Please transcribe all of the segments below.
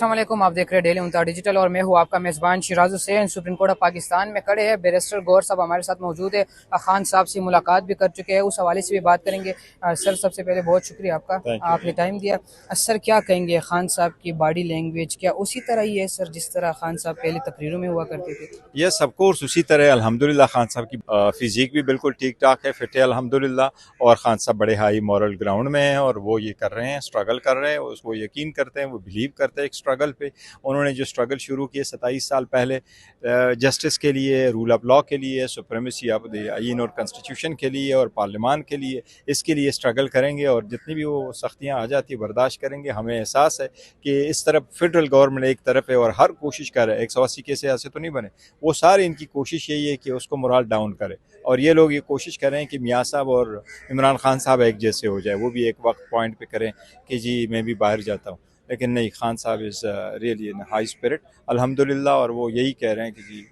अस्सलाम वालेकुम, आप देख रहे हैं डेली मुंताज़ डिजिटल और मैं हूँ आपका मेज़बान Siraj Hussain. Supreme court of Pakistan में खड़े हैं बैरिस्टर गौहर साहब हमारे साथ मौजूद है। खान साहब से मुलाकात भी कर चुके हैं, उस हवाले से भी बात करेंगे। सर, सबसे पहले बहुत शुक्रिया आपका, आपने टाइम दिया। सर, क्या कहेंगे खान साहब की बॉडी लैंग्वेज क्या उसी तरह ही है सर जिस तरह खान साहब पहले तकरीरों में हुआ करते थे? यस ऑफ कोर्स उसी तरह अल्हम्दुलिल्लाह खान साहब की फिजिक भी बिल्कुल ठीक ठाक है, फिट है अल्हम्दुलिल्लाह। और खान साहब बड़े हाई मॉरल ग्राउंड में हैं और वो ये कर रहे हैं, स्ट्रगल कर रहे हैं, उसको यकीन करते हैं, वो बिलीव करते हैं एक स्ट्रगल पे। उन्होंने जो स्ट्रगल शुरू किए 27 साल पहले जस्टिस के लिए, रूल ऑफ लॉ के लिए, सुप्रीमेसी ऑफ द आइन और कॉन्स्टिट्यूशन के लिए और पार्लियामान के लिए, इसके लिए स्ट्रगल करेंगे और जितनी भी वो सख्तियाँ आ जाती है बर्दाश्त करेंगे। हमें एहसास है कि इस तरफ फेडरल गवर्नमेंट एक तरफ है और हर कोशिश कर रहा है, 180 के से तो नहीं बने, वो सारे इनकी कोशिश यही है कि उसको मोरल डाउन करे। और ये लोग ये कोशिश कर रहे हैं कि मियाँ साहब और इमरान खान साहब एक जैसे हो जाए, वो भी एक वक्त पॉइंट पे करें कि जी मैं भी बाहर जाता हूँ। लेकिन नहीं, खान साहब is really in high spirit अल्हम्दुलिल्लाह। और वो यही कह रहे हैं कि जी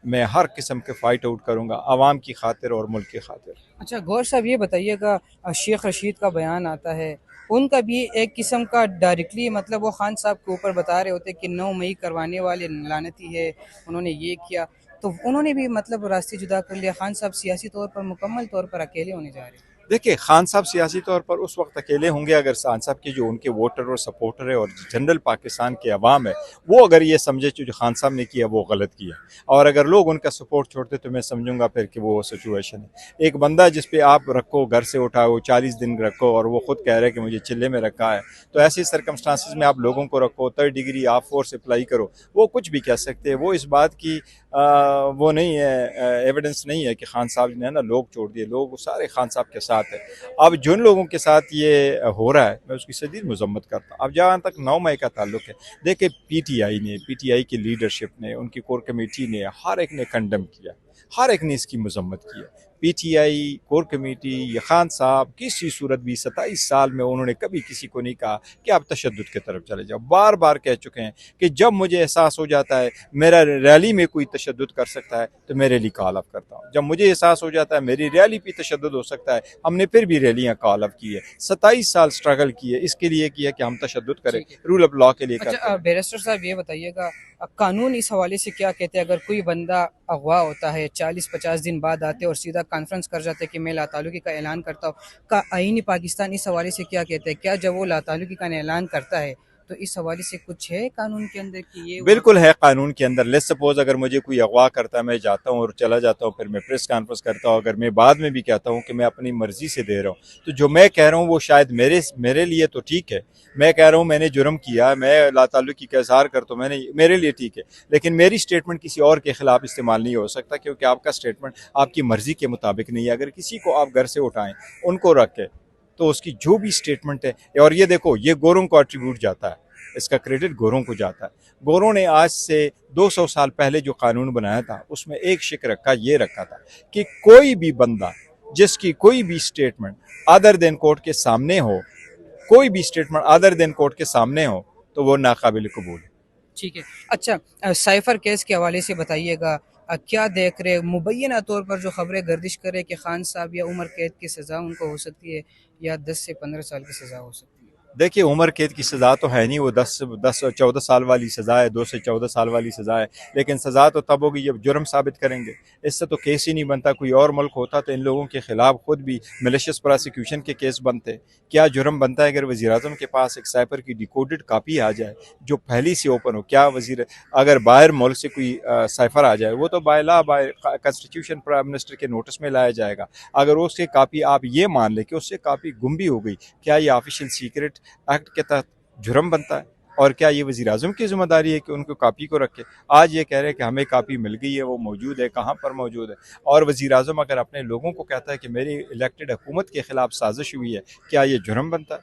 मैं हर किस्म के फ़ाइट आउट करूँगा आवाम की खातिर और मुल्क की खातिर। अच्छा गौर साहब, ये बताइएगा, शेख रशीद का बयान आता है, उनका भी एक किस्म का डायरेक्टली मतलब वो खान साहब के ऊपर बता रहे होते कि 9 मई करवाने वाले लानती है, उन्होंने ये किया, तो उन्होंने भी मतलब रास्ते जुदा कर लिया। खान साहब सियासी तौर पर मुकम्मल तौर पर अकेले होने जा रहे हैं। देखिए, खान साहब सियासी तौर पर उस वक्त अकेले होंगे अगर खान साहब के जो उनके वोटर और सपोर्टर है और जनरल पाकिस्तान के अवाम है, वो अगर ये समझे कि जो खान साहब ने किया वो गलत किया, और अगर लोग उनका सपोर्ट छोड़ते तो मैं समझूंगा फिर कि वो सिचुएशन है। एक बंदा जिस पे आप रखो, घर से उठाओ, 40 दिन रखो और वो खुद कह रहा है कि मुझे चिल्ले में रखा है, तो ऐसी सर्कमस्टांसिस में आप लोगों को रखो, 3rd डिग्री आप फोर्स अप्लाई करो, वो कुछ भी कह सकते हैं। वो इस बात की वो नहीं है, एविडेंस नहीं है कि खान साहब ने ना लोग छोड़ दिए, लोग सारे खान साहब के साथ है। अब जिन लोगों के साथ ये हो रहा है मैं उसकी शदीद मजम्मत करता हूँ। अब जहाँ तक 9 मई का ताल्लुक है, देखिए पीटीआई की लीडरशिप ने, उनकी कोर कमेटी ने, हर एक ने कंडम किया, हर एक ने इसकी मजम्मत किया। पीटीआई, कोर कमेटी या खान साहब किसी सूरत भी 27 साल में उन्होंने कभी किसी को नहीं कहा कि आप तशद्दुद की तरफ चले जाओ। बार बार कह चुके हैं कि जब मुझे एहसास हो जाता है मेरा रैली में कोई तशद्दुद कर सकता है तो मेरे लिए कॉल ऑफ करता हूँ। जब मुझे एहसास हो जाता है मेरी रैली पे तशद्दुद हो सकता है, हमने फिर भी रैलियाँ कॉल ऑफ की है। 27 साल स्ट्रगल किए, इसके लिए किया कि हम तशद्दुद करें, रूल ऑफ लॉ के लिए करते अच्छा हैं। बैरिस्टर साहब, ये बताइएगा, कानून इस हवाले से क्या कहते हैं? अगर कोई बंदा अगवा होता है, 40-50 दिन बाद आते हैं और सीधा कॉन्फ्रेंस कर जाते हैं कि मैं लातालुकी का ऐलान करता हूँ, का आईनी पाकिस्तान इस हवाले से क्या कहते हैं? क्या जब वो लातालुकी का ऐलान करता है तो इस हवाले से कुछ है कानून के अंदर कि ये बिल्कुल है कानून के अंदर। लेट्स सपोज अगर मुझे कोई अगवा करता है, मैं जाता हूँ और चला जाता हूँ, फिर मैं प्रेस कॉन्फ्रेंस करता हूँ, अगर मैं बाद में भी कहता हूँ कि मैं अपनी मर्जी से दे रहा हूँ, तो जो मैं कह रहा हूँ वो शायद मेरे लिए तो ठीक है। मैं कह रहा हूँ मैंने जुर्म किया, मैं लाताल्लुकी का इजहार करता हूँ, मैंने, मेरे लिए ठीक है। लेकिन मेरी स्टेटमेंट किसी और के खिलाफ इस्तेमाल नहीं हो सकता, क्योंकि आपका स्टेटमेंट आपकी मर्जी के मुताबिक नहीं है। अगर किसी को आप घर से उठाएं, उनको रखें, तो उसकी जो भी स्टेटमेंट है, और ये देखो ये गोरों को एट्रीब्यूट जाता है, इसका क्रेडिट गोरों को जाता है। गोरों ने आज से 200 साल पहले जो कानून बनाया था उसमें एक शिक रखा था कि कोई भी बंदा जिसकी कोई भी स्टेटमेंट अदर देन कोर्ट के सामने हो, कोई भी स्टेटमेंट अदर देन कोर्ट के सामने हो, तो वो नाकाबिल कबूल है। ठीक है। अच्छा, साइफर केस के हवाले से बताइएगा, क्या देख रहे, मुबैना तौर पर जो खबरें गर्दिश करे कि खान साहब या उम्र कैद की सज़ा उनको हो सकती है या 10 से 15 साल की सज़ा हो सकती है? देखिए, उम्र कैद की सज़ा तो है नहीं, वो 14 साल वाली सज़ा है, 2 से 14 साल वाली सज़ा है। लेकिन सज़ा तो तब होगी जब जुर्म साबित करेंगे। इससे तो केस ही नहीं बनता। कोई और मुल्क होता तो इन लोगों के खिलाफ खुद भी मिलिशियस प्रोसिक्यूशन के केस बनते। क्या जुर्म बनता है अगर वज़ीर-ए-आज़म के पास एक साइफर की डिकोडेड कापी आ जाए जो पहली से ओपन हो? क्या वज़ीर, अगर बाहर मुल्क से कोई साइफर आ जाए, वो तो by law, bye constitution prime minister के नोटिस में लाया जाएगा। अगर उसकी कापी आप ये मान लें कि उससे कापी गुम भी हो गई, क्या ये ऑफिशियल सीक्रेट एक्ट के तहत जुर्म बनता है? और क्या ये वज़ीर आज़म की जिम्मेदारी है कि उनको कापी को रखे? आज ये कह रहे हैं कि हमें कापी मिल गई है, वो मौजूद है, कहाँ पर मौजूद है? और वज़ीर आज़म अगर अपने लोगों को कहता है कि मेरी इलेक्टेड हुकूमत के खिलाफ साजिश हुई है, क्या ये जुर्म बनता है?